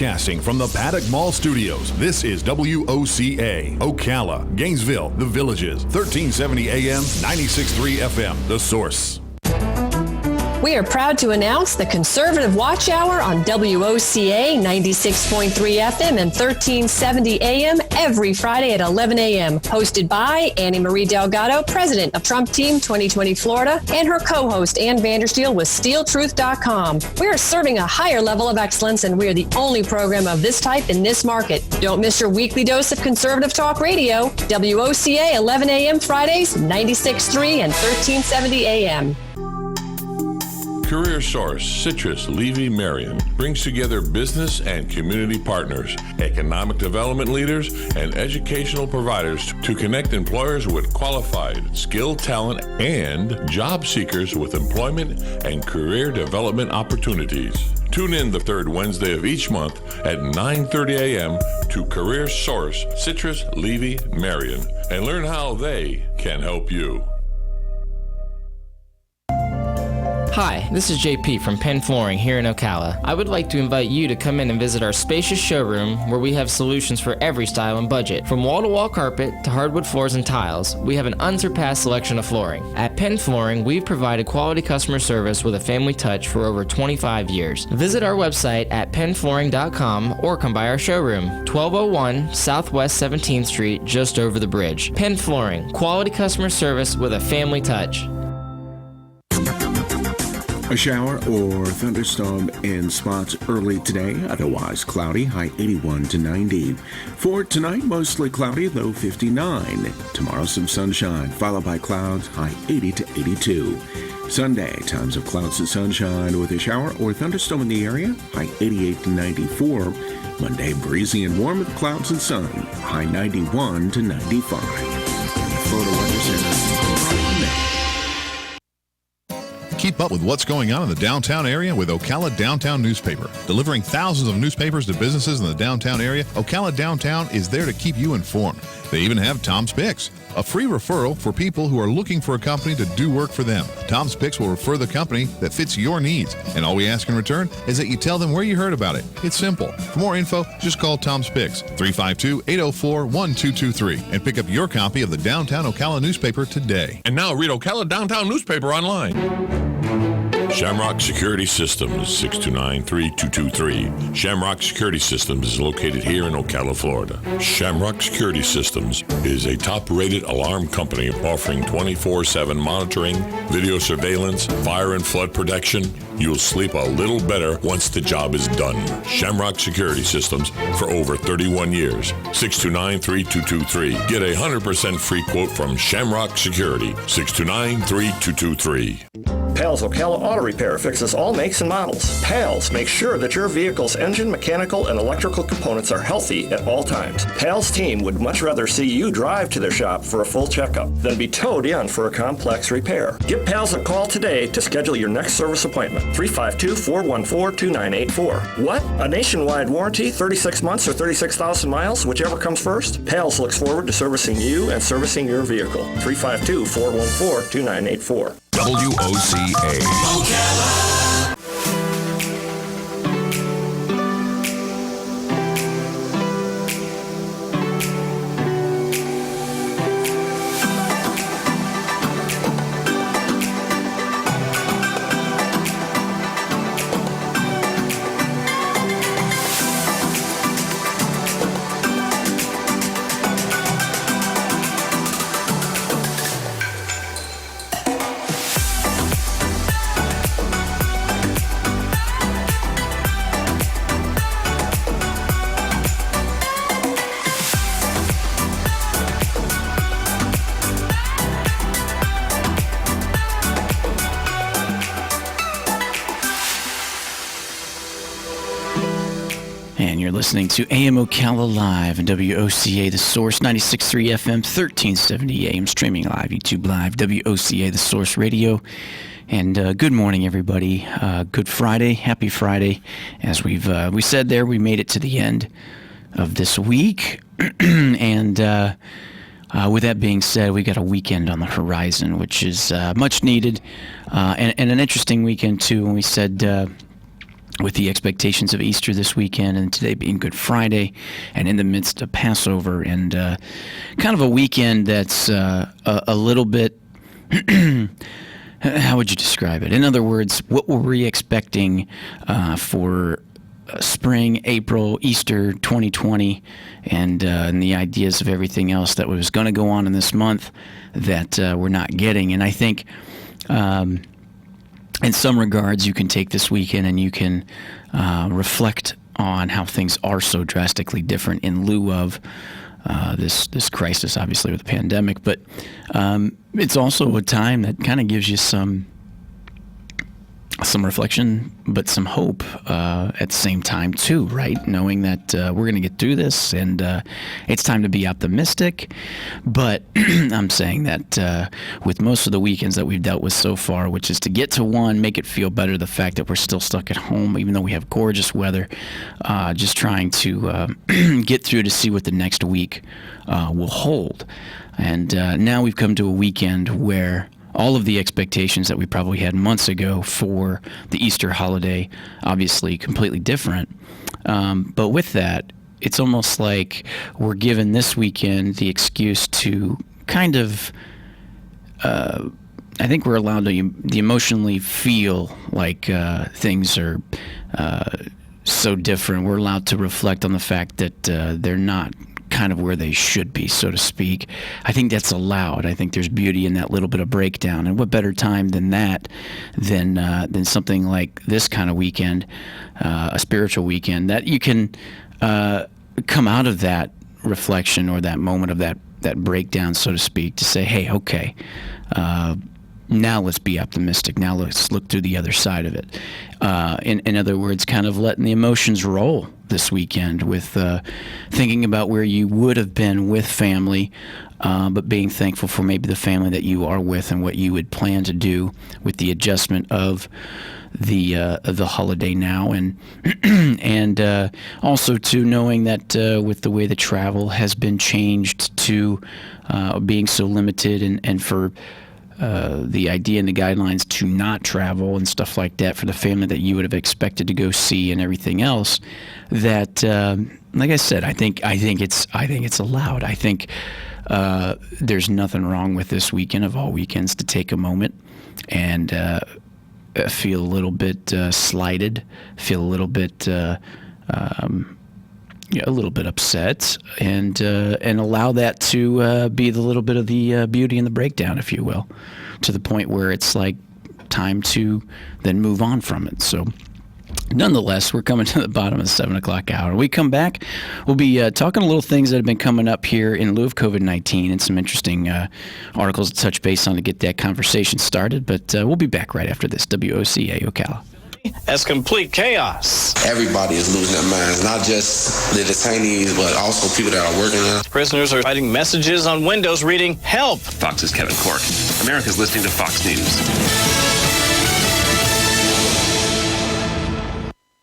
Broadcasting from the Paddock Mall Studios, this is WOCA, Ocala, Gainesville, The Villages, 1370 AM, 96.3 FM, The Source. We are proud to announce the Conservative Watch Hour on WOCA 96.3 FM and 1370 AM every Friday at 11 a.m. Hosted by Annie Marie Delgado, President of Trump Team 2020 Florida, and her co-host Ann Vandersteel with SteelTruth.com. We are serving a higher level of excellence, and we are the only program of this type in this market. Don't miss your weekly dose of conservative talk radio. WOCA 11 a.m. Fridays, 96.3 and 1370 a.m. Career Source, Citrus, Levy, Marion brings together business and community partners, economic development leaders, and educational providers to connect employers with qualified, skilled talent and job seekers with employment and career development opportunities. Tune in the third Wednesday of each month at 9:30 a.m. to Career Source, Citrus, Levy, Marion, and learn how they can help you. Hi, this is JP from Penn Flooring here in Ocala. I would like to invite you to come in and visit our spacious showroom where we have solutions for every style and budget. From wall-to-wall carpet to hardwood floors and tiles, we have an unsurpassed selection of flooring. At Penn Flooring, we've provided quality customer service with a family touch for over 25 years. Visit our website at pennflooring.com or come by our showroom, 1201 Southwest 17th Street, just over the bridge. Penn Flooring, quality customer service with a family touch. A shower or thunderstorm in spots early today, otherwise cloudy, high 81 to 90. For tonight, mostly cloudy, low 59. Tomorrow, some sunshine, followed by clouds, high 80 to 82. Sunday, times of clouds and sunshine with a shower or thunderstorm in the area, high 88 to 94. Monday, breezy and warm with clouds and sun, high 91 to 95. Florida Weather Center. Keep up with what's going on in the downtown area with Ocala Downtown Newspaper. Delivering thousands of newspapers to businesses in the downtown area, Ocala Downtown is there to keep you informed. They even have Tom's Picks, a free referral for people who are looking for a company to do work for them. Tom's Picks will refer the company that fits your needs, and all we ask in return is that you tell them where you heard about it. It's simple. For more info, just call Tom's Picks, 352-804-1223, and pick up your copy of the Downtown Ocala newspaper today. And now read Ocala Downtown Newspaper online. Shamrock Security Systems, 629-3223. Shamrock Security Systems is located here in Ocala, Florida. Shamrock Security Systems is a top-rated alarm company offering 24/7 monitoring, video surveillance, fire and flood protection. You'll sleep a little better once the job is done. Shamrock Security Systems for over 31 years. 629-3223. Get a 100% free quote from Shamrock Security. 629-3223. Pals Ocala Auto Repair fixes all makes and models. Pals makes sure that your vehicle's engine, mechanical, and electrical components are healthy at all times. Pals team would much rather see you drive to their shop for a full checkup than be towed in for a complex repair. Give Pals a call today to schedule your next service appointment. 352-414-2984. What? A nationwide warranty, 36 months or 36,000 miles, whichever comes first? Pals looks forward to servicing you and servicing your vehicle. 352-414-2984. WOCA. Ocala. Listening to AM Ocala Live and WOCA The Source, 96.3 FM, 1370 AM, streaming live, YouTube Live, WOCA The Source Radio. And good morning, everybody. Good Friday, happy Friday. As we said there, we made it to the end of this week. And with that being said, we got a weekend on the horizon, which is much needed, and an interesting weekend, too. When we said with the expectations of Easter this weekend and today being Good Friday and in the midst of Passover and kind of a weekend that's a little bit, how would you describe it? In other words, what were we expecting for spring, April, Easter 2020 and the ideas of everything else that was going to go on in this month that we're not getting. And I think in some regards, you can take this weekend and you can reflect on how things are so drastically different in lieu of this crisis, obviously, with the pandemic. But it's also a time that kind of gives you some reflection, but some hope at the same time too, right? Knowing that we're going to get through this and it's time to be optimistic. But I'm saying that with most of the weekends that we've dealt with so far, which is to get to one, make it feel better, the fact that we're still stuck at home, even though we have gorgeous weather, just trying to get through to see what the next week will hold. And now we've come to a weekend where all of the expectations that we probably had months ago for the Easter holiday, obviously completely different. But with that, it's almost like we're given this weekend the excuse to kind of, I think we're allowed to emotionally feel like things are so different. We're allowed to reflect on the fact that they're not kind of where they should be, so to speak. I think that's allowed. I think there's beauty in that little bit of breakdown. And what better time than that than something like this kind of weekend, a spiritual weekend, that you can come out of that reflection or that moment of that breakdown, so to speak, to say, hey, okay, now let's be optimistic. Now let's look through the other side of it. In other words, kind of letting the emotions roll this weekend with thinking about where you would have been with family, but being thankful for maybe the family that you are with and what you would plan to do with the adjustment of the holiday now, and also to knowing that with the way the travel has been changed to being so limited and for the idea and the guidelines to not travel and stuff like that for the family that you would have expected to go see and everything else, that like I said, I think it's allowed. I think there's nothing wrong with this weekend of all weekends to take a moment and feel a little bit slighted, feel a little bit upset, and allow that to be the little bit of the beauty in the breakdown, if you will, to the point where it's like time to then move on from it. So nonetheless, we're coming to the bottom of the 7 o'clock hour. When we come back, we'll be talking a little things that have been coming up here in lieu of COVID-19 and some interesting articles to touch base on to get that conversation started. But we'll be back right after this. WOCA Ocala. As complete chaos. Everybody is losing their minds, not just the detainees, but also people that are working there. Prisoners are writing messages on windows reading, "Help!" Fox's Kevin Cork. America's listening to Fox News.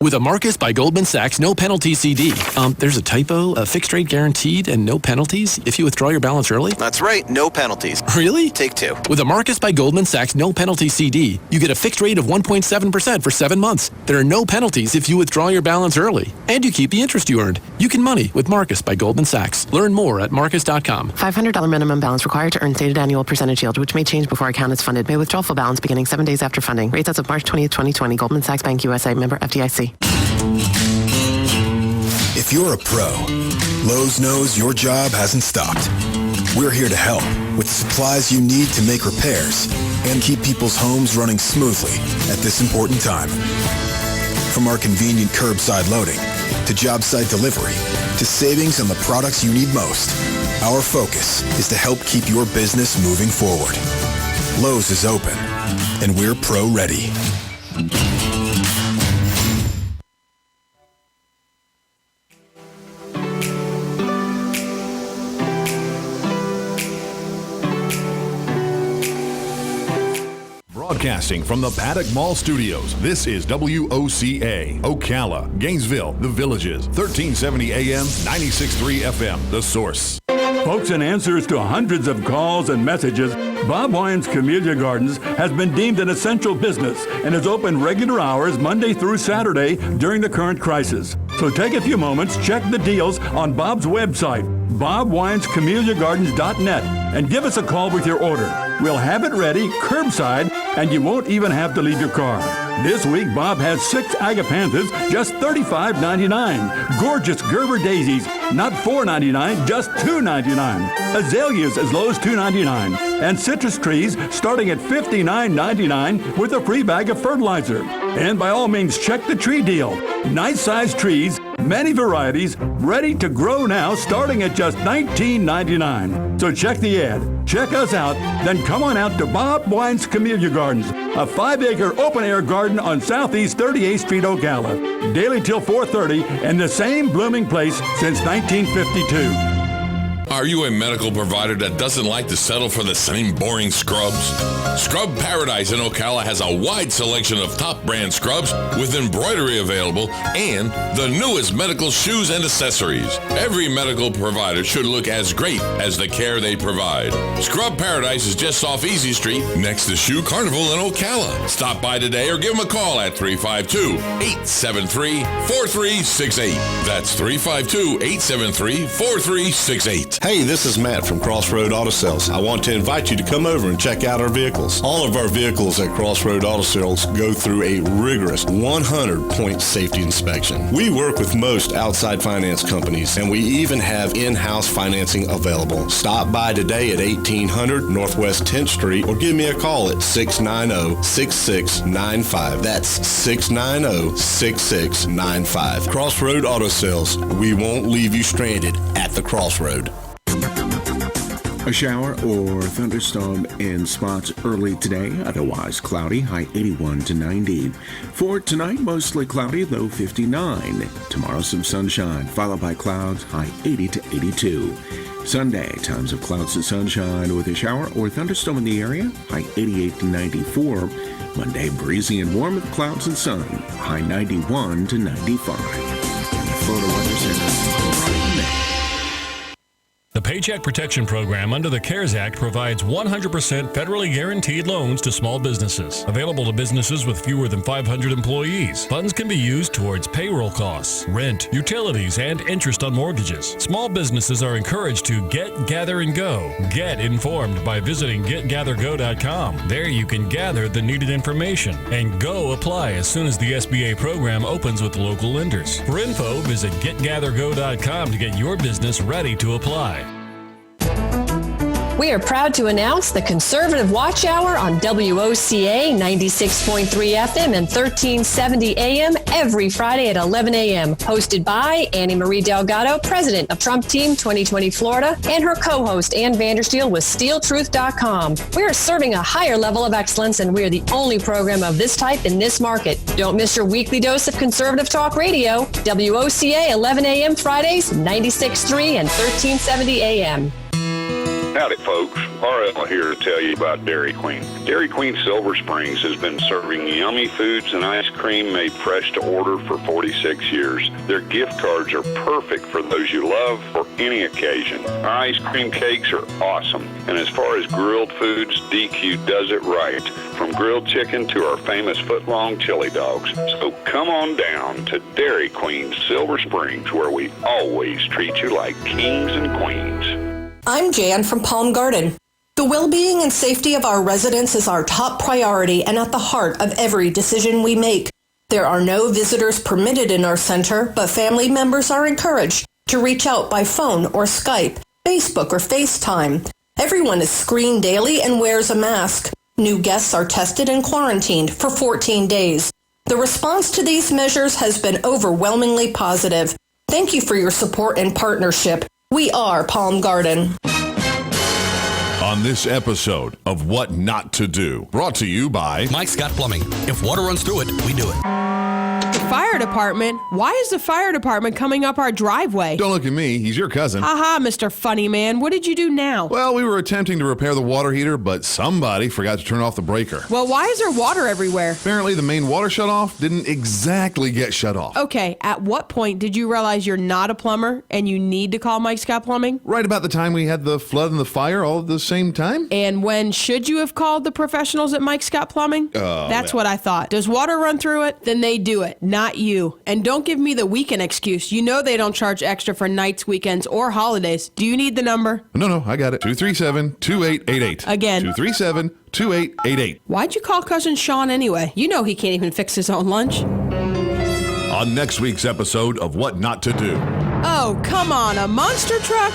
With a Marcus by Goldman Sachs no penalty CD. There's a typo, a fixed rate guaranteed and no penalties if you withdraw your balance early? That's right, no penalties. Really? Take two. With a Marcus by Goldman Sachs no penalty CD, you get a fixed rate of 1.7% for 7 months. There are no penalties if you withdraw your balance early. And you keep the interest you earned. You can money with Marcus by Goldman Sachs. Learn more at Marcus.com. $500 minimum balance required to earn stated annual percentage yield, which may change before account is funded. May withdraw full balance beginning 7 days after funding. Rates as of March 20th, 2020. Goldman Sachs Bank USA. Member FDIC. If you're a pro, Lowe's knows your job hasn't stopped. We're here to help with the supplies you need to make repairs and keep people's homes running smoothly at this important time. From our convenient curbside loading to job site delivery to savings on the products you need most, our focus is to help keep your business moving forward. Lowe's is open, and we're pro ready. Broadcasting from the Paddock Mall Studios, this is WOCA, Ocala, Gainesville, The Villages, 1370 AM, 96.3 FM, The Source. Folks, in answers to hundreds of calls and messages, Bob Wine's Camellia Gardens has been deemed an essential business and is open regular hours Monday through Saturday during the current crisis. So take a few moments, check the deals on Bob's website, bobwinescamelliagardens.net, and give us a call with your order. We'll have it ready, curbside, and you won't even have to leave your car. This week, Bob has 6 agapanthus, just $35.99. Gorgeous Gerber daisies, not $4.99, just $2.99. Azaleas as low as $2.99. And citrus trees starting at $59.99 with a free bag of fertilizer. And by all means, check the tree deal. Nice-sized trees, many varieties, ready to grow now, starting at just $19.99. So check the ad, check us out, then come on out to Bob Wine's Camellia Gardens, a 5-acre open-air garden on Southeast 38th Street, Ocala. Daily till 4:30, and the same blooming place since 1952. Are you a medical provider that doesn't like to settle for the same boring scrubs? Scrub Paradise in Ocala has a wide selection of top brand scrubs with embroidery available and the newest medical shoes and accessories. Every medical provider should look as great as the care they provide. Scrub Paradise is just off Easy Street next to Shoe Carnival in Ocala. Stop by today or give them a call at 352-873-4368. That's 352-873-4368. Hey, this is Matt from Crossroad Auto Sales. I want to invite you to come over and check out our vehicles. All of our vehicles at Crossroad Auto Sales go through a rigorous 100-point safety inspection. We work with most outside finance companies, and we even have in-house financing available. Stop by today at 1800 Northwest 10th Street or give me a call at 690-6695. That's 690-6695. Crossroad Auto Sales. We won't leave you stranded at the crossroad. A shower or thunderstorm in spots early today, otherwise cloudy, high 81 to 90. For tonight, mostly cloudy, low 59. Tomorrow, some sunshine, followed by clouds, high 80 to 82. Sunday, times of clouds to sunshine with a shower or thunderstorm in the area, high 88 to 94. Monday, breezy and warm with clouds and sun, high 91 to 95. In the Florida Weather Center, the Paycheck Protection Program under the CARES Act provides 100% federally guaranteed loans to small businesses. Available to businesses with fewer than 500 employees. Funds can be used towards payroll costs, rent, utilities, and interest on mortgages. Small businesses are encouraged to get, gather, and go. Get informed by visiting getgathergo.com. There you can gather the needed information and go apply as soon as the SBA program opens with local lenders. For info, visit getgathergo.com to get your business ready to apply. We are proud to announce the Conservative Watch Hour on WOCA 96.3 FM and 1370 AM every Friday at 11 a.m. Hosted by Annie Marie Delgado, President of Trump Team 2020 Florida, and her co-host Ann Vandersteel with SteelTruth.com. We are serving a higher level of excellence, and we are the only program of this type in this market. Don't miss your weekly dose of conservative talk radio. WOCA 11 a.m. Fridays, 96.3 and 1370 a.m. Howdy, folks. RL here to tell you about Dairy Queen. Dairy Queen Silver Springs has been serving yummy foods and ice cream made fresh to order for 46 years. Their gift cards are perfect for those you love for any occasion. Our ice cream cakes are awesome. And as far as grilled foods, DQ does it right. From grilled chicken to our famous foot-long chili dogs. So come on down to Dairy Queen Silver Springs, where we always treat you like kings and queens. I'm Jan from Palm Garden. The well-being and safety of our residents is our top priority and at the heart of every decision we make. There are no visitors permitted in our center, but family members are encouraged to reach out by phone or Skype, Facebook, or FaceTime. Everyone is screened daily and wears a mask. New guests are tested and quarantined for 14 days. The response to these measures has been overwhelmingly positive. Thank you for your support and partnership. We are Palm Garden. On this episode of What Not to Do, brought to you by Mike Scott Plumbing. If water runs through it, we do it. fire department? Why is the fire department coming up our driveway? Don't look at me. He's your cousin. Aha, Mr. Funny Man. What did you do now? Well, we were attempting to repair the water heater, but somebody forgot to turn off the breaker. Well, why is there water everywhere? Apparently, the main water shutoff didn't exactly get shut off. Okay, at what point did you realize you're not a plumber and you need to call Mike Scott Plumbing? Right about the time we had the flood and the fire all at the same time. And when should you have called the professionals at Mike Scott Plumbing? That's what I thought. Does water run through it? Then they do it, not you. And don't give me the weekend excuse. You know they don't charge extra for nights, weekends, or holidays. Do you need the number? No, I got it. 237-2888. Again. 237-2888. Why'd you call Cousin Sean anyway? You know he can't even fix his own lunch. On next week's episode of What Not to Do. Oh, come on, a monster truck?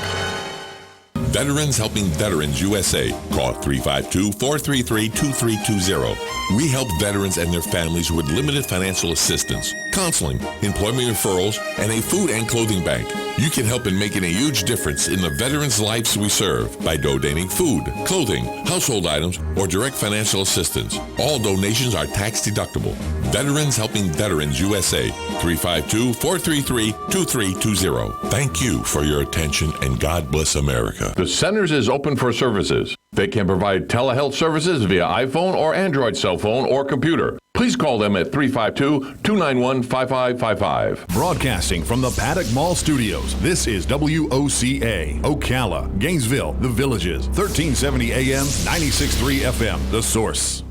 Veterans Helping Veterans USA. Call 352-433-2320. We help veterans and their families with limited financial assistance, counseling, employment referrals, and a food and clothing bank. You can help in making a huge difference in the veterans' lives we serve by donating food, clothing, household items, or direct financial assistance. All donations are tax deductible. Veterans Helping Veterans USA. 352-433-2320. Thank you for your attention, and God bless America. The Centers is open for services. They can provide telehealth services via iPhone or Android cell phone or computer. Please call them at 352-291-5555. Broadcasting from the Paddock Mall Studios, this is WOCA, Ocala, Gainesville, The Villages, 1370 AM, 96.3 FM, The Source.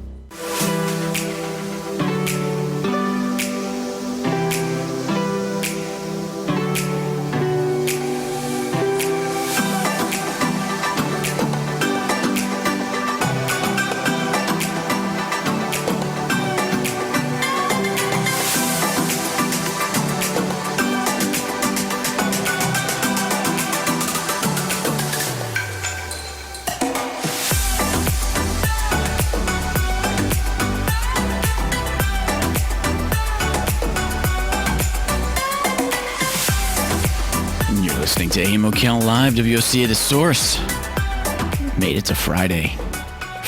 To AM Ocala Live, WOCA The Source. Made it to Friday,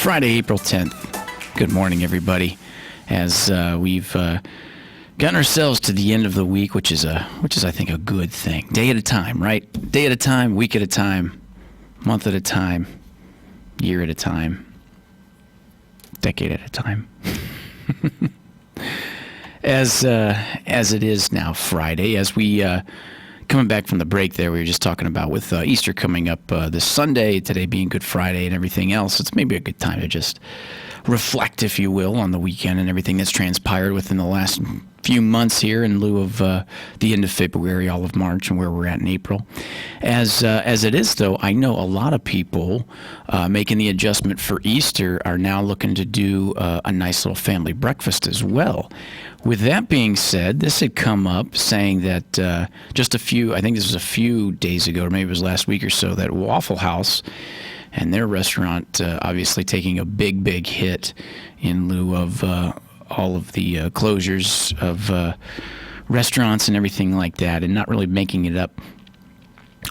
April 10th. Good morning, everybody. As we've gotten ourselves to the end of the week, which is I think a good thing. Day at a time, right? Day at a time, week at a time, month at a time, year at a time, decade at a time. As it is now Friday, as we coming back from the break there, we were just talking about with Easter coming up this Sunday, today being Good Friday and everything else, it's maybe a good time to just reflect, if you will, on the weekend and everything that's transpired within the last few months here in lieu of the end of February, all of March, and where we're at in April. As it is, though, I know a lot of people making the adjustment for Easter are now looking to do a nice little family breakfast as well. With that being said, this had come up saying that I think this was a few days ago, or maybe it was last week or so, that Waffle House and their restaurant obviously taking a big hit in lieu of all of the closures of restaurants and everything like that, and not really making it up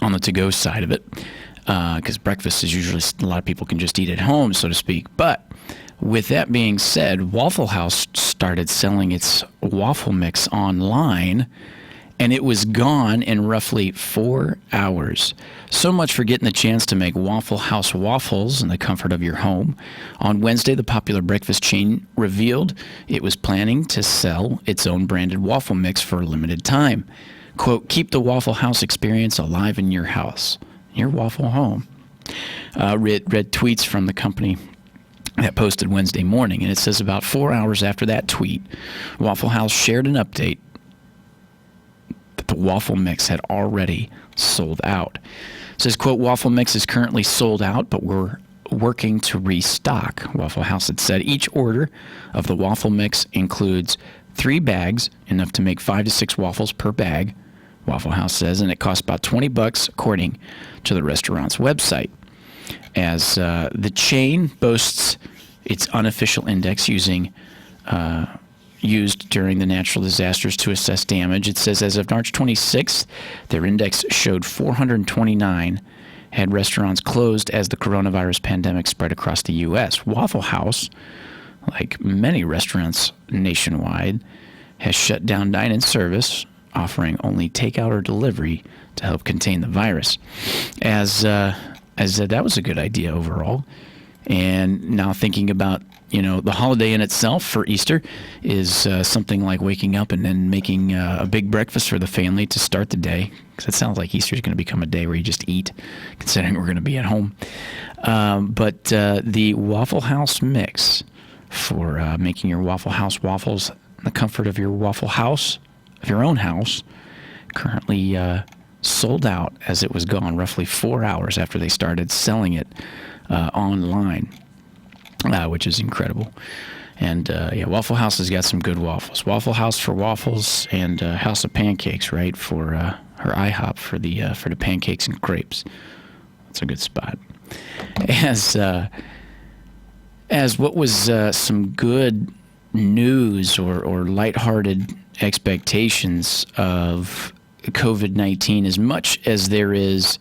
on the to-go side of it, because breakfast is usually a lot of people can just eat at home, so to speak. But with that being said, Waffle House started selling its waffle mix online, and it was gone in roughly 4 hours. So much for getting the chance to make Waffle House waffles in the comfort of your home. On Wednesday, the popular breakfast chain revealed it was planning to sell its own branded waffle mix for a limited time. Quote, keep the Waffle House experience alive in your house, your waffle home. Read tweets from the company that posted Wednesday morning, and it says about 4 hours after that tweet, Waffle House shared an update that the waffle mix had already sold out. It says, quote, waffle mix is currently sold out, but we're working to restock. Waffle House had said each order of the waffle mix includes 3 bags, enough to make 5 to 6 waffles per bag, Waffle House says, and it costs about $20 according to the restaurant's website. As the chain boasts its unofficial index used during the natural disasters to assess damage. It says as of March 26th, their index showed 429 had restaurants closed as the coronavirus pandemic spread across the U.S. Waffle House, like many restaurants nationwide, has shut down dine-in service, offering only takeout or delivery to help contain the virus. As that was a good idea overall. And now thinking about, the holiday in itself for Easter is something like waking up and then making a big breakfast for the family to start the day. Because it sounds like Easter is going to become a day where you just eat, considering we're going to be at home. But the Waffle House mix for making your Waffle House waffles in the comfort of your Waffle House, of your own house, currently sold out as it was gone roughly 4 hours after they started selling it online, which is incredible. And Waffle House has got some good waffles. Waffle House for waffles, and House of Pancakes, right, for her IHOP for the pancakes and crepes. That's a good spot. As what was some good news or lighthearted expectations of COVID-19, as much as there is,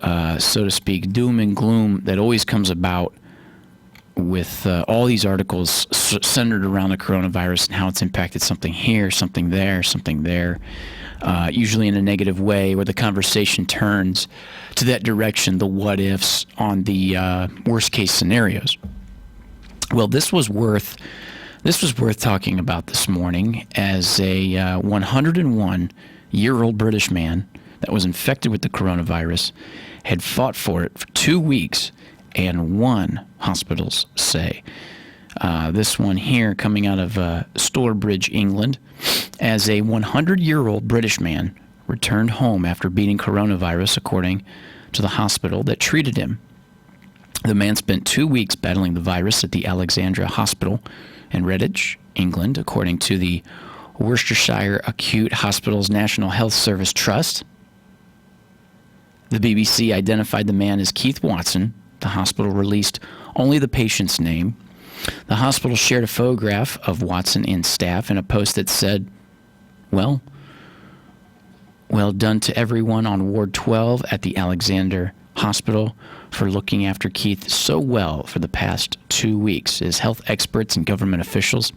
so to speak, doom and gloom that always comes about with all these articles centered around the coronavirus and how it's impacted something here, something there, usually in a negative way, where the conversation turns to that direction, the what ifs on the worst case scenarios. Well, this was worth talking about this morning, as a 101-year-old British man that was infected with the coronavirus had fought for it for 2 weeks and won, hospitals say. This one here coming out of Stourbridge, England, as a 100-year-old British man returned home after beating coronavirus, according to the hospital that treated him. The man spent 2 weeks battling the virus at the Alexandra Hospital in Redditch, England, according to the Worcestershire Acute Hospitals National Health Service Trust. The BBC identified the man as Keith Watson. The hospital released only the patient's name. The hospital shared a photograph of Watson and staff in a post that said, well done to everyone on Ward 12 at the Alexander Hospital for looking after Keith so well for the past 2 weeks, as health experts and government officials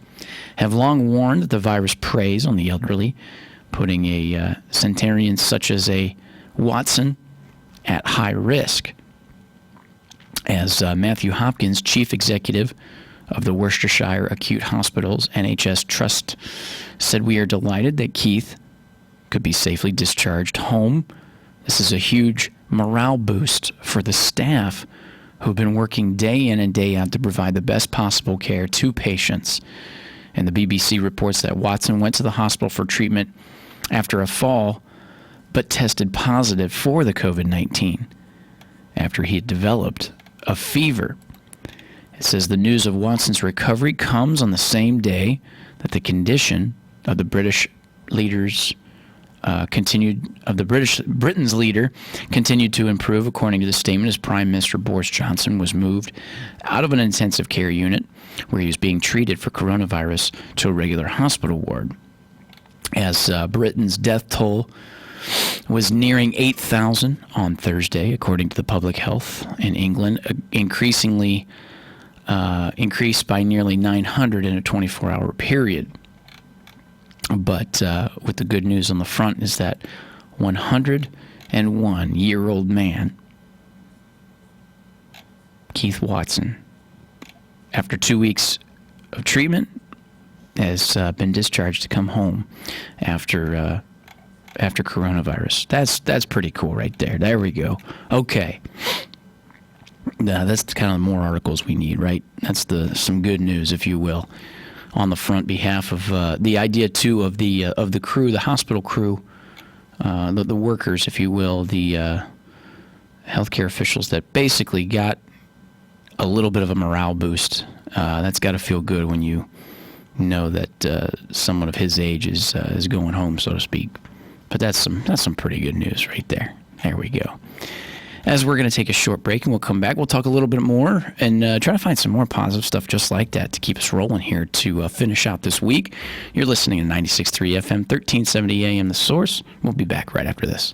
have long warned that the virus preys on the elderly, putting a centenarian such as a Watson at high risk. As Matthew Hopkins, chief executive of the Worcestershire Acute Hospitals NHS Trust, said, "We are delighted that Keith could be safely discharged home. This is a huge morale boost for the staff who've been working day in and day out to provide the best possible care to patients." And the BBC reports that Watson went to the hospital for treatment after a fall, but tested positive for the COVID-19 after he had developed a fever. It says the news of Watson's recovery comes on the same day that the condition of the British leaders Britain's leader continued to improve, according to the statement, as Prime Minister Boris Johnson was moved out of an intensive care unit where he was being treated for coronavirus to a regular hospital ward. As Britain's death toll was nearing 8,000 on Thursday, according to the Public Health in England, increased by nearly 900 in a 24-hour period. But with the good news on the front is that 101-year-old man, Keith Watson, after 2 weeks of treatment, has been discharged to come home after coronavirus. That's pretty cool right there. There we go. Okay. That's kind of the more articles we need, right? That's some good news, if you will, on the front behalf of the idea too of the crew, the hospital crew, the workers, if you will, the healthcare officials that basically got a little bit of a morale boost. That's got to feel good when you know that someone of his age is going home, so to speak. But that's some pretty good news right there. There we go. As we're going to take a short break and we'll come back, we'll talk a little bit more and try to find some more positive stuff just like that to keep us rolling here to finish out this week. You're listening to 96.3 FM, 1370 AM, The Source. We'll be back right after this.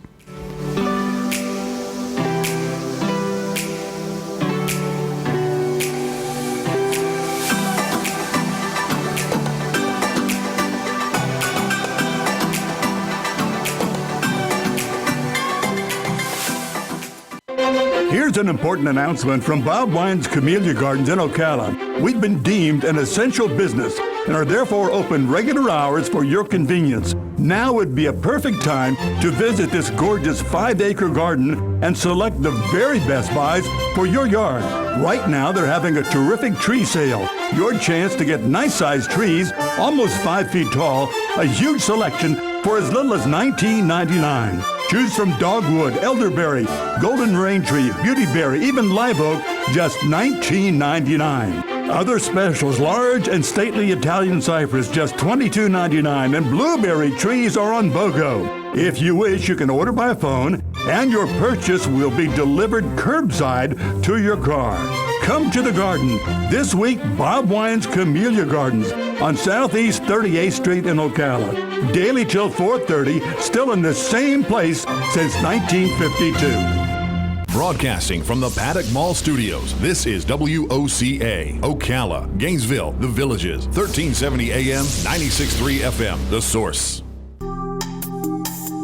Here's an important announcement from Bob Wine's Camellia Gardens in Ocala. We've been deemed an essential business and are therefore open regular hours for your convenience. Now would be a perfect time to visit this gorgeous 5-acre garden and select the very best buys for your yard. Right now, they're having a terrific tree sale. Your chance to get nice-sized trees, almost 5 feet tall, a huge selection for as little as $19.99. Choose from dogwood, elderberry, golden rain tree, beautyberry, even live oak, just $19.99. Other specials, large and stately Italian cypress, just $22.99, and blueberry trees are on BOGO. If you wish, you can order by phone, and your purchase will be delivered curbside to your car. Come to the garden. This week, Bob Wine's Camellia Gardens on Southeast 38th Street in Ocala. Daily till 4:30, still in the same place since 1952. Broadcasting from the Paddock Mall Studios, this is WOCA, Ocala, Gainesville, The Villages, 1370 AM, 96.3 FM, The Source.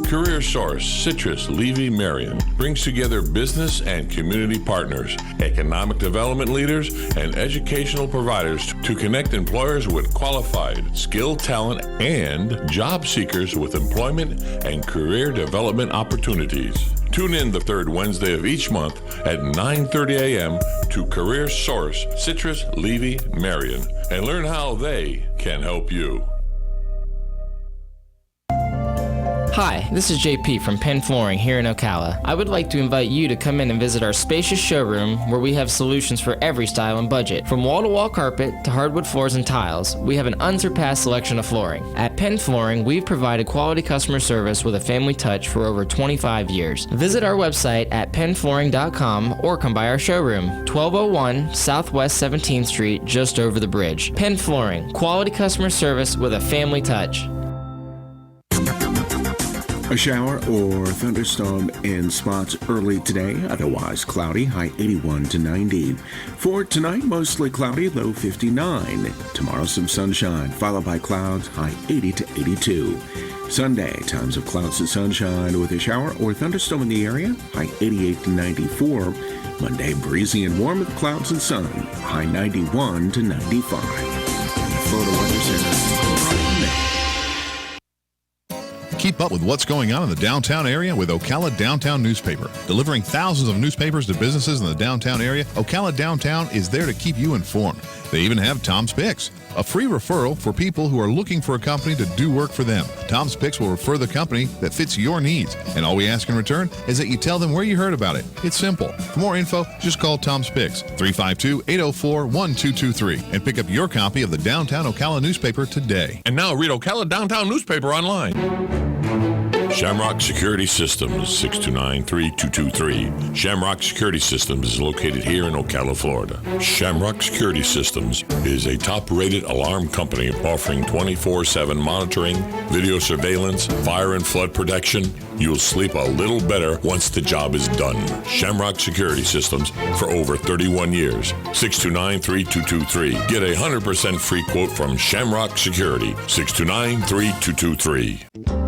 Career Source, Citrus, Levy, Marion brings together business and community partners, economic development leaders, and educational providers to connect employers with qualified, skilled talent and job seekers with employment and career development opportunities. Tune in the third Wednesday of each month at 9:30 a.m. to Career Source, Citrus, Levy, Marion, and learn how they can help you. Hi, this is JP from Penn Flooring here in Ocala. I would like to invite you to come in and visit our spacious showroom where we have solutions for every style and budget. From wall-to-wall carpet to hardwood floors and tiles, we have an unsurpassed selection of flooring. At Penn Flooring, we've provided quality customer service with a family touch for over 25 years. Visit our website at pennflooring.com or come by our showroom, 1201 Southwest 17th Street, just over the bridge. Penn Flooring, quality customer service with a family touch. A shower or thunderstorm in spots early today, otherwise cloudy, high 81 to 90. For tonight, mostly cloudy, low 59. Tomorrow, some sunshine, followed by clouds, high 80 to 82. Sunday, times of clouds to sunshine with a shower or thunderstorm in the area, high 88 to 94. Monday, breezy and warm with clouds and sun, high 91 to 95. And the Florida Weather Center. Keep up with what's going on in the downtown area with Ocala Downtown Newspaper. Delivering thousands of newspapers to businesses in the downtown area, Ocala Downtown is there to keep you informed. They even have Tom's Picks, a free referral for people who are looking for a company to do work for them. Tom's Picks will refer the company that fits your needs, and all we ask in return is that you tell them where you heard about it. It's simple. For more info, just call Tom's Picks, 352-804-1223, and pick up your copy of the Downtown Ocala newspaper today. And now read Ocala Downtown Newspaper online. Shamrock Security Systems, 629-3223. Shamrock Security Systems is located here in Ocala, Florida. Shamrock Security Systems is a top-rated alarm company offering 24/7 monitoring, video surveillance, fire and flood protection. You'll sleep a little better once the job is done. Shamrock Security Systems for over 31 years. 629-3223. Get a 100% free quote from Shamrock Security. 629-3223.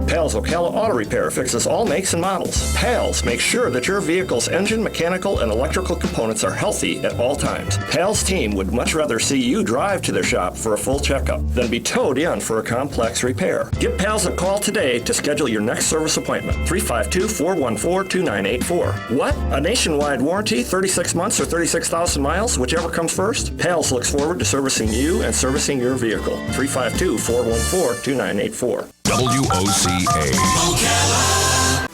Pals Ocala Auto Repair fixes all makes and models. Pals makes sure that your vehicle's engine, mechanical, and electrical components are healthy at all times. Pals team would much rather see you drive to their shop for a full checkup than be towed in for a complex repair. Give Pals a call today to schedule your next service appointment. 352-414-2984. What? A nationwide warranty, 36 months or 36,000 miles, whichever comes first? Pals looks forward to servicing you and servicing your vehicle. 352-414-2984. WOCA. Ocala.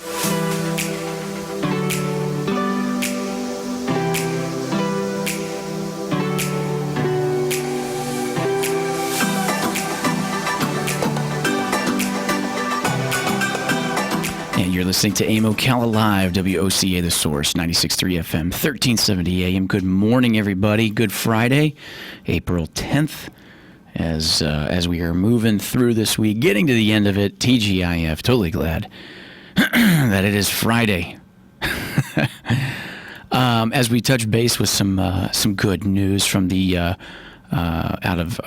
And you're listening to AM Ocala Live, WOCA, The Source, 96.3 FM, 1370 AM. Good morning, everybody. Good Friday, April 10th. As we are moving through this week, getting to the end of it, TGIF, totally glad that it is Friday. As we touch base with some good news from the out of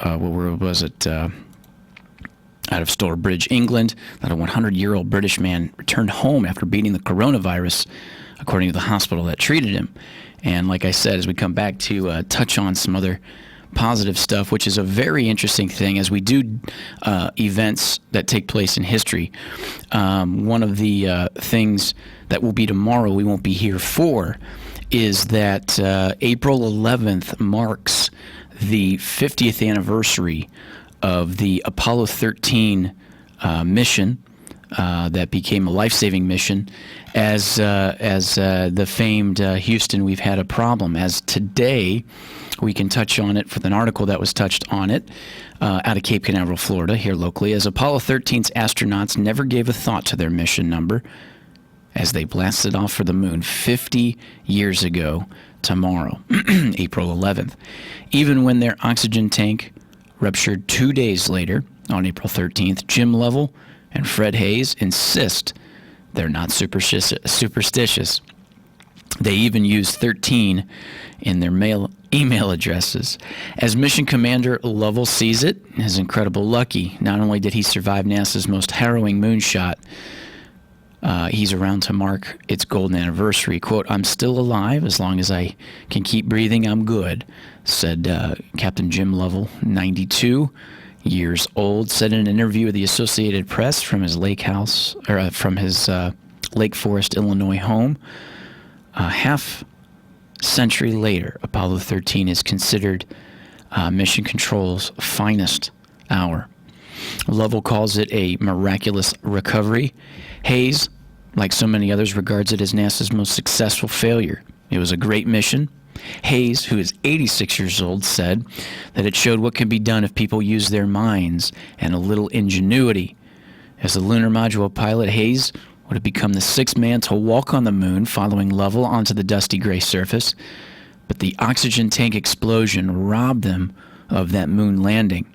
Stourbridge, England, that a 100-year-old British man returned home after beating the coronavirus according to the hospital that treated him. And like I said, as we come back to touch on some other positive stuff, which is a very interesting thing as we do events that take place in history. One of the things that will be tomorrow we won't be here for is that April 11th marks the 50th anniversary of the Apollo 13 mission that became a life-saving mission. As the famed Houston, we've had a problem. As today, we can touch on it with an article that was touched on it out of Cape Canaveral, Florida, here locally, as Apollo 13's astronauts never gave a thought to their mission number as they blasted off for the moon 50 years ago tomorrow, April 11th. Even when their oxygen tank ruptured 2 days later, on April 13th, Jim Lovell and Fred Hayes insist they're not superstitious. They even use 13 in their email addresses. As mission commander, Lovell sees it as incredible lucky. Not only did he survive NASA's most harrowing moonshot, he's around to mark its golden anniversary. Quote, "I'm still alive. As long as I can keep breathing, I'm good," said Captain Jim Lovell, 92 years old, said in an interview with the Associated Press from his Lake Forest, Illinois home. Half century later, Apollo 13 is considered Mission Control's finest hour. Lovell calls it a miraculous recovery. Hayes, like so many others, regards it as NASA's most successful failure. It was a great mission. Hayes, who is 86 years old, said that it showed what can be done if people use their minds and a little ingenuity. As a lunar module pilot, Hayes would have become the sixth man to walk on the moon, following Lovell onto the dusty gray surface. But the oxygen tank explosion robbed them of that moon landing,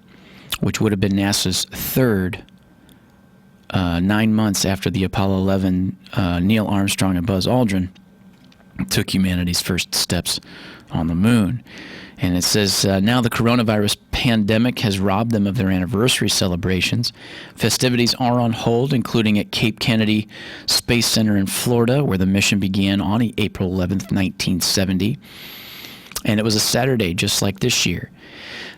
which would have been NASA's third 9 months after the Apollo 11 Neil Armstrong and Buzz Aldrin took humanity's first steps on the moon. And it says, now the coronavirus pandemic has robbed them of their anniversary celebrations. Festivities are on hold, including at Cape Kennedy Space Center in Florida, where the mission began on April 11th, 1970. And it was a Saturday, just like this year.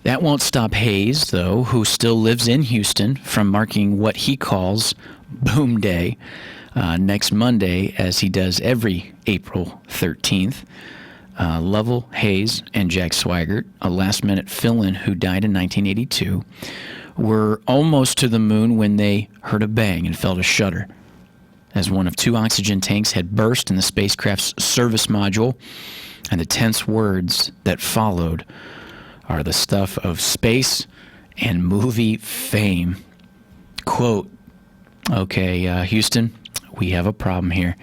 That won't stop Hayes, though, who still lives in Houston, from marking what he calls Boom Day next Monday, as he does every April 13th. Lovell, Hayes, and Jack Swigert, a last-minute fill-in who died in 1982, were almost to the moon when they heard a bang and felt a shudder, as one of two oxygen tanks had burst in the spacecraft's service module, and the tense words that followed are the stuff of space and movie fame. Quote, "Okay, Houston, we have a problem here."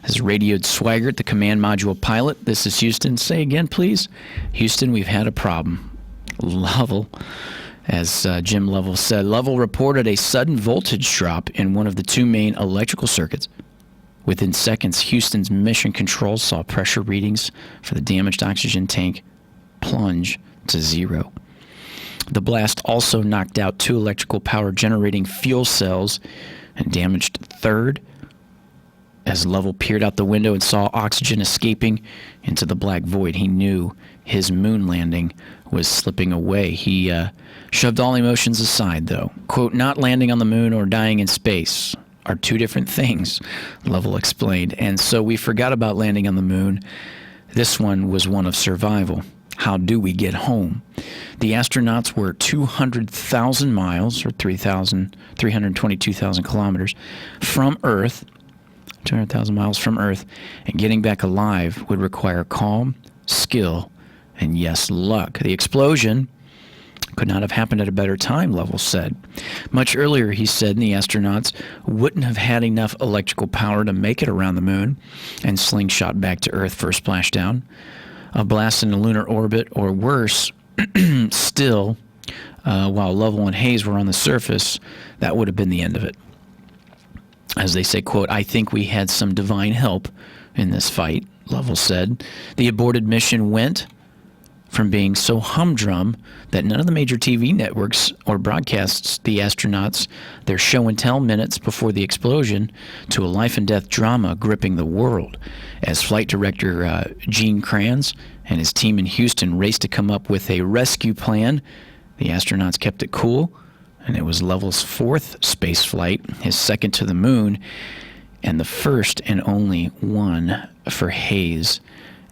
As radioed Swigert, the command module pilot. "This is Houston. Say again, please." "Houston, we've had a problem." Lovell, as Jim Lovell said, Lovell reported a sudden voltage drop in one of the two main electrical circuits. Within seconds, Houston's mission control saw pressure readings for the damaged oxygen tank plunge to zero. The blast also knocked out two electrical power generating fuel cells and damaged the third. As Lovell peered out the window and saw oxygen escaping into the black void, he knew his moon landing was slipping away. He shoved all emotions aside, though. Quote, "Not landing on the moon or dying in space are two different things," Lovell explained. "And so we forgot about landing on the moon. This one was one of survival. How do we get home?" The astronauts were 200,000 miles, or 322,000 kilometers, from Earth, 200,000 miles from Earth, and getting back alive would require calm, skill, and yes, luck. The explosion could not have happened at a better time, Lovell said. Much earlier, he said, the astronauts wouldn't have had enough electrical power to make it around the moon and slingshot back to Earth for a splashdown. A blast in a lunar orbit, or worse still, while Lovell and Hayes were on the surface, that would have been the end of it. As they say, quote, "I think we had some divine help in this fight," Lovell said. The aborted mission went from being so humdrum that none of the major TV networks or broadcasts the astronauts their show and tell minutes before the explosion to a life and death drama gripping the world. As flight director Gene Kranz and his team in Houston raced to come up with a rescue plan, the astronauts kept it cool, and it was Lovell's fourth space flight, his second to the moon, and the first and only one for Hayes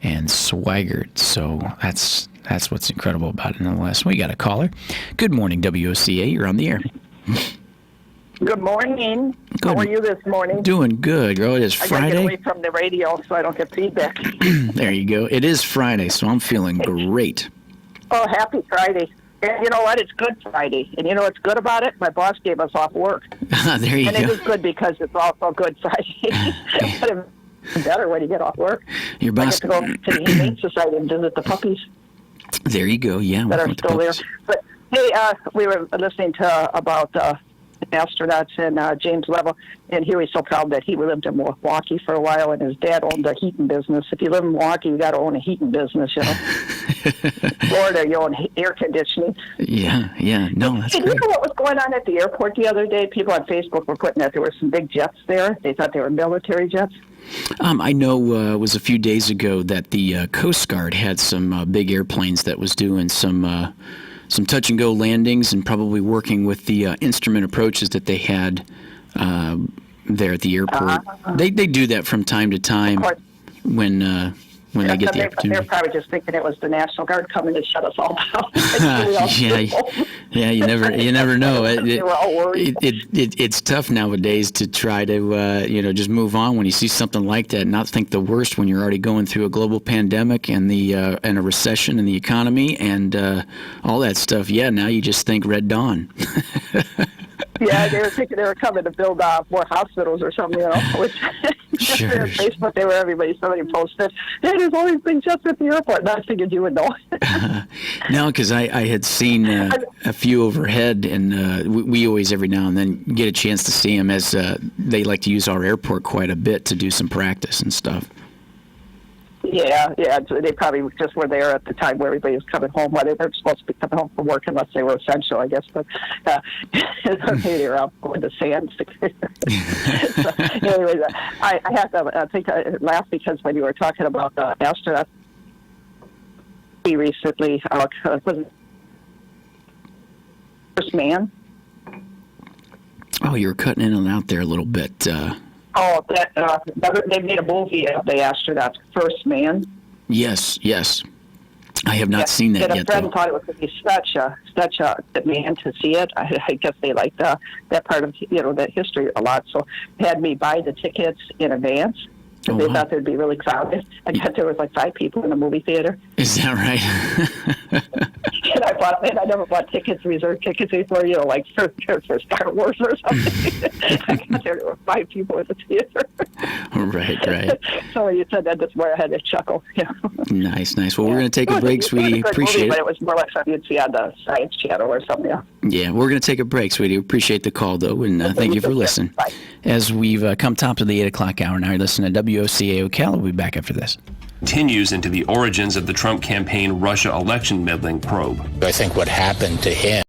and Swigert. So that's what's incredible about it, nonetheless. We got a caller. Good morning, WOCA. You're on the air. Good morning. Good. How are you this morning? Doing good, girl. It is I gotta get Friday. away from the radio so I don't get feedback. There you go. It is Friday, so I'm feeling great. Oh, happy Friday. And you know what? It's Good Friday. And you know what's good about it? My boss gave us off work. There you and go. it is good because it's also Good Friday. But it's better when you get off work. Your boss. I get to go to the Humane Society and visit the puppies There you go. Yeah. that are with the still there. puppies. But hey, we were listening to about astronauts and James Lovell, and he was so proud that he lived in Milwaukee for a while, and his dad owned a heating business. If you live in Milwaukee, you got to own a heating business, you know. Florida, you own air conditioning. Yeah. No, that's Did great. you know what was going on at the airport the other day? People on Facebook were putting that there were some big jets there. They thought they were military jets. I know it was a few days ago that the Coast Guard had some big airplanes that was doing some touch-and-go landings and probably working with the instrument approaches that they had there at the airport. They do that from time to time when they get the opportunity. They're probably just thinking it was the National Guard coming to shut us all down. Yeah, you never know. They were all worried. It's tough nowadays to try to just move on when you see something like that, and not think the worst when you're already going through a global pandemic and and a recession in the economy and all that stuff. Yeah, now you just think Red Dawn. Yeah, they were thinking they were coming to build more hospitals or something, you know. Which Sure. on Facebook, somebody posted, hey, there's always been jets at the airport. And I figured you would know. No, because I had seen a few overhead, and we always every now and then get a chance to see them as they like to use our airport quite a bit to do some practice and stuff. Yeah. So they probably just were there at the time where everybody was coming home. Well, they weren't supposed to be coming home from work unless they were essential, I guess. But maybe they were out going to sand. So, anyways, I have to laugh because when you were talking about astronauts, he recently was first man. Oh, you were cutting in and out there a little bit. They made a movie of the astronauts, First Man. Yes. I have not seen that and yet. A friend thought it was going to be such a man to see it. I guess they liked that part of that history a lot, so had me buy the tickets in advance. Because they thought they'd be really crowded. I guess there was like 5 people in the movie theater. Is that right? And I never bought reserved tickets before, like for Star Wars or something. I got there were 5 people in the theater. Right. So you said that, that's where I had to chuckle. Yeah. Nice. Well, we're going to take a break, sweetie. Appreciate it. But it was more like something you'd see on the Science Channel or something. Yeah, we're going to take a break, sweetie. Appreciate the call, though, and thank you for listening. Bye. As we've come top of the 8 o'clock hour now, you're listening to WOCA Ocala. We'll be back after this. Continues into the origins of the Trump campaign Russia election meddling probe. I think what happened to him